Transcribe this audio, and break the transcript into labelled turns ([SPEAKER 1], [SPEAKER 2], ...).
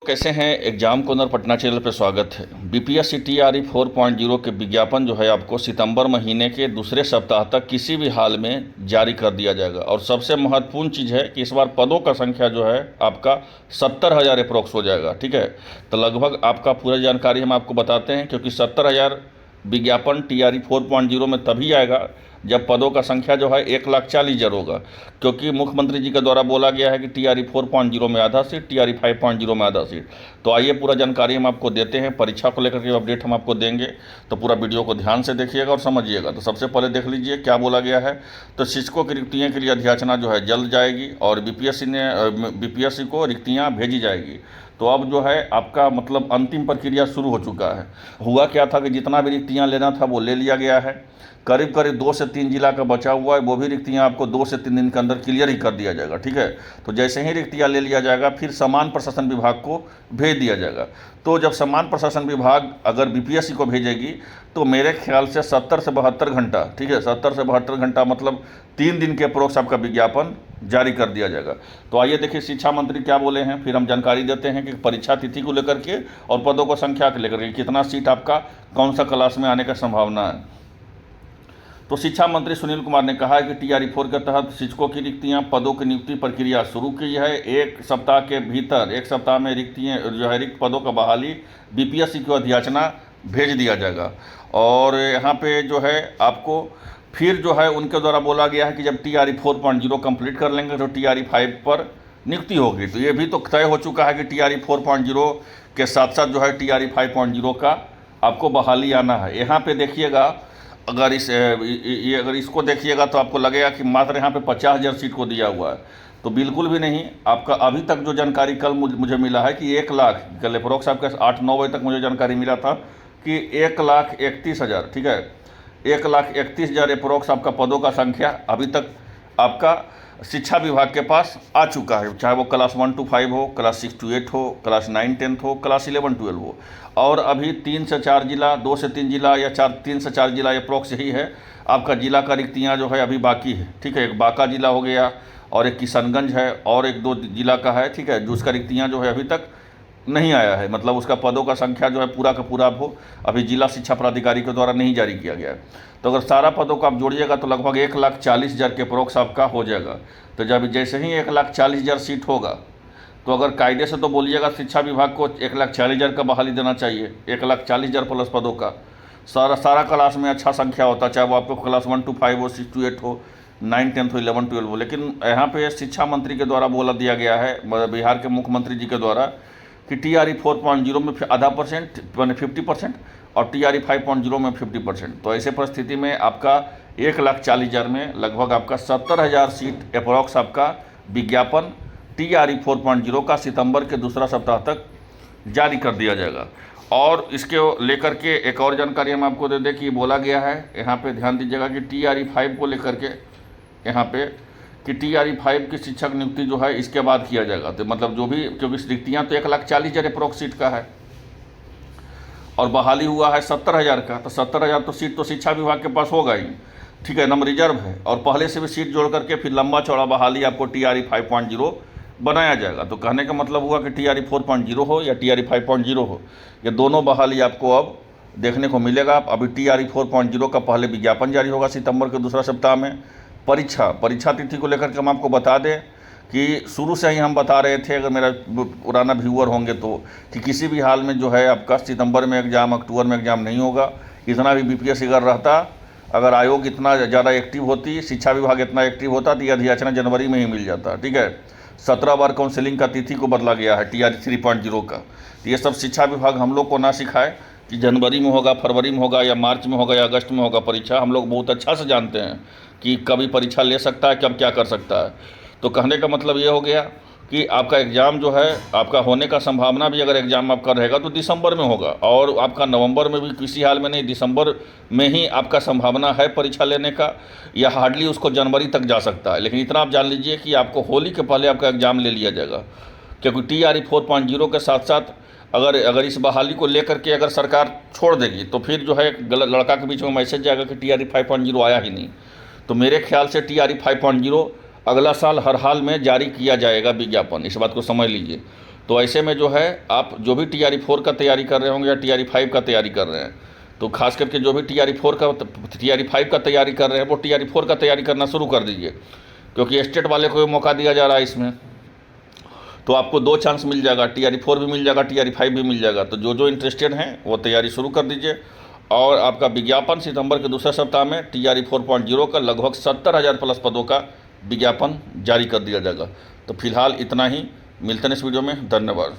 [SPEAKER 1] कैसे हैं। Exam corner Patna channel पर स्वागत है। बीपीएससी टीआरई 4.0 के विज्ञापन जो है आपको सितंबर महीने के दूसरे सप्ताह तक किसी भी हाल में जारी कर दिया जाएगा। और सबसे महत्वपूर्ण चीज़ है कि इस बार पदों का संख्या जो है आपका 70,000 अप्रोक्स हो जाएगा। ठीक है, तो लगभग आपका पूरा जानकारी हम आपको बताते हैं, क्योंकि 70,000 विज्ञापन टीआरई 4.0 में तभी आएगा जब पदों का संख्या जो है 1,40,000 होगा। क्योंकि मुख्यमंत्री जी के द्वारा बोला गया है कि टीआरई 4.0 में आधा सीट, टीआरई 5.0 में आधा सीट। तो आइए पूरा जानकारी हम आपको देते हैं, परीक्षा को लेकर के अपडेट हम आपको देंगे, तो पूरा वीडियो को ध्यान से देखिएगा और समझिएगा। तो सबसे पहले देख लीजिए क्या बोला गया है। तो शिक्षकों की रिक्तियों के लिए अध्याचना जो है जल्द जाएगी और बीपीएससी को रिक्तियाँ भेजी जाएगी। तो अब जो है आपका मतलब अंतिम प्रक्रिया शुरू हो चुका है। हुआ क्या था कि जितना भी रिक्तियाँ लेना था वो ले लिया गया है। करीब 2 से 3 जिला का बचा हुआ है, वो भी रिक्तियाँ आपको 2 से 3 दिन के अंदर क्लियर ही कर दिया जाएगा। ठीक है, तो जैसे ही रिक्तियाँ ले लिया जाएगा फिर समान प्रशासन विभाग को भेज दिया जाएगा। तो जब समान प्रशासन विभाग अगर बीपीएससी को भेजेगी तो मेरे ख्याल से 70 से 72 घंटा, ठीक है, 70 से 72 घंटा मतलब 3 दिन के अप्रोक्स आपका विज्ञापन जारी कर दिया जाएगा। तो आइए देखिए शिक्षा मंत्री क्या बोले हैं, फिर हम जानकारी देते हैं कि परीक्षा तिथि को लेकर के और पदों को संख्या को लेकर के कितना सीट आपका कौन सा क्लास में आने का संभावना है। तो शिक्षा मंत्री सुनील कुमार ने कहा है कि टीआरई 4 के तहत शिक्षकों की रिक्तियां पदों की नियुक्ति प्रक्रिया शुरू की है। एक सप्ताह के भीतर, एक सप्ताह में रिक्तियां जो है रिक्त पदों का बहाली बीपीएससी को अध्याचना भेज दिया जाएगा। और यहाँ पे जो है आपको फिर जो है उनके द्वारा बोला गया है कि जब टीआरई 4.0 कंप्लीट कर लेंगे तो टीआरई 5 पर नियुक्ति होगी। तो ये भी तो तय हो चुका है कि टीआरई 4.0 के साथ साथ जो है टीआरई 5.0 का आपको बहाली आना है। यहाँ पे देखिएगा, अगर अगर इसको देखिएगा तो आपको लगेगा कि मात्र यहाँ पे 50,000 सीट को दिया हुआ है। तो बिल्कुल भी नहीं। आपका अभी तक जो जानकारी कल मुझे मिला है कि 1 लाख, कल अप्रोक्स आपके 8-9 बजे तक मुझे जानकारी मिला था कि 1,31,000, ठीक है, 1,31,000 अप्रोक्स आपका पदों का संख्या अभी तक आपका शिक्षा विभाग के पास आ चुका है। चाहे वो क्लास 1 to 5 हो, क्लास 6 to 8 हो, क्लास 9-10 हो, क्लास 11-12 हो। और अभी 3 से 4 जिला, 2 से 3 जिला या 3 से 4 जिला अप्रोक्स यही है आपका जिला का रिक्तियाँ जो है अभी बाकी है। ठीक है, एक बांका जिला हो गया और एक किशनगंज है और 1-2 जिला का है। ठीक है, जो उसका रिक्तियाँ जो है अभी तक नहीं आया है, मतलब उसका पदों का संख्या जो है पूरा का पूरा हो अभी जिला शिक्षा प्राधिकारी के द्वारा नहीं जारी किया गया है। तो अगर सारा पदों को आप जोड़िएगा तो लगभग 1,40,000 के अप्रोक्स आपका हो जाएगा। तो जब जैसे ही 1,40,000 सीट होगा तो अगर कायदे से तो बोलिएगा शिक्षा विभाग को 1,40,000 का बहाली देना चाहिए। 1,40,000 प्लस पदों का सारा क्लास में अच्छा संख्या होता, चाहे वो आपको क्लास 1 to 5 हो, 6 to 8 हो, 9-10 हो, 11-12 हो। लेकिन यहाँ पे शिक्षा मंत्री के द्वारा बोला दिया गया है, बिहार के मुख्यमंत्री जी के द्वारा, कि टीआरई 4.0 में आधा परसेंट यानी 50% और टीआरई 5.0 में 50%। तो ऐसे परिस्थिति में आपका 1,40,000 में लगभग आपका 70,000 सीट अप्रोक्स आपका विज्ञापन टीआरई 4.0 का सितंबर के दूसरा सप्ताह तक जारी कर दिया जाएगा। और इसके लेकर के एक और जानकारी हम आपको दे दें कि बोला गया है, यहाँ पे ध्यान दीजिएगा कि टीआरई 5 को लेकर के यहाँ पे कि टीआरई 5 की शिक्षक नियुक्ति जो है इसके बाद किया जाएगा। तो मतलब जो भी, क्योंकि रिक्तियाँ तो 1,40,000 अप्रोक्स सीट का है और बहाली हुआ है 70,000 का। तो 70,000 तो सीट तो शिक्षा विभाग के पास होगा ही, ठीक है, नंबर रिजर्व है और पहले से भी सीट जोड़ करके फिर लंबा चौड़ा बहाली आपको टीआरई 5.0 बनाया जाएगा। तो कहने का मतलब हुआ कि टीआरई 4.0 हो या टीआरई 5.0 हो, ये दोनों बहाली आपको अब देखने को मिलेगा। अभी टीआरई 4.0 का पहले विज्ञापन जारी होगा सितंबर के दूसरा सप्ताह में। परीक्षा तिथि को लेकर के हम आपको बता दें कि शुरू से ही हम बता रहे थे, अगर मेरा पुराना व्यूअर होंगे तो, कि किसी भी हाल में जो है आपका सितंबर में एग्ज़ाम, अक्टूबर में एग्ज़ाम नहीं होगा। इतना भी बीपीएससी अगर रहता, अगर आयोग इतना ज़्यादा एक्टिव होती, शिक्षा विभाग इतना एक्टिव होता तो यह अध्याचना जनवरी में ही मिल जाता। ठीक है, 17 बार काउंसिलिंग का तिथि को बदला गया है टीआरई 3.0 का। तो ये सब शिक्षा विभाग हम लोग को ना सिखाए कि जनवरी में होगा, फरवरी में होगा या मार्च में होगा या अगस्त में होगा परीक्षा। हम लोग बहुत अच्छा से जानते हैं कि कभी परीक्षा ले सकता है, कब क्या कर सकता है। तो कहने का मतलब ये हो गया कि आपका एग्ज़ाम जो है आपका होने का संभावना भी, अगर एग्ज़ाम आपका रहेगा तो दिसंबर में होगा और आपका नवंबर में भी किसी हाल में नहीं, दिसंबर में ही आपका संभावना है परीक्षा लेने का, या हार्डली उसको जनवरी तक जा सकता है। लेकिन इतना आप जान लीजिए कि आपको होली के पहले आपका एग्ज़ाम ले लिया जाएगा, क्योंकि टीआरई 4.0 के साथ साथ अगर इस बहाली को लेकर के अगर सरकार छोड़ देगी तो फिर जो है गलत लड़का के बीच में मैसेज जाएगा कि टीआरई 5.0 आया ही नहीं। तो मेरे ख्याल से टीआरई 5.0 अगला साल हर हाल में जारी किया जाएगा विज्ञापन, इस बात को समझ लीजिए। तो ऐसे में जो है आप जो भी TRE 4 का तैयारी कर रहे होंगे या TRE 5 का तैयारी कर रहे हैं, तो खास करके जो भी TRE 5 का तैयारी कर रहे हैं वो TRE 4 का तैयारी करना शुरू कर दीजिए, क्योंकि स्टेट वाले को भी मौका दिया जा रहा है इसमें। तो आपको 2 चांस मिल जाएगा, TRE 4 भी मिल जाएगा, TRE 5 भी मिल जाएगा। तो जो जो इंटरेस्टेड हैं वो तैयारी शुरू कर दीजिए। और आपका विज्ञापन सितंबर के दूसरे सप्ताह में TRE 4.0 का लगभग 70,000 प्लस पदों का विज्ञापन जारी कर दिया जाएगा। तो फिलहाल इतना ही, मिलते हैं इस वीडियो में, धन्यवाद।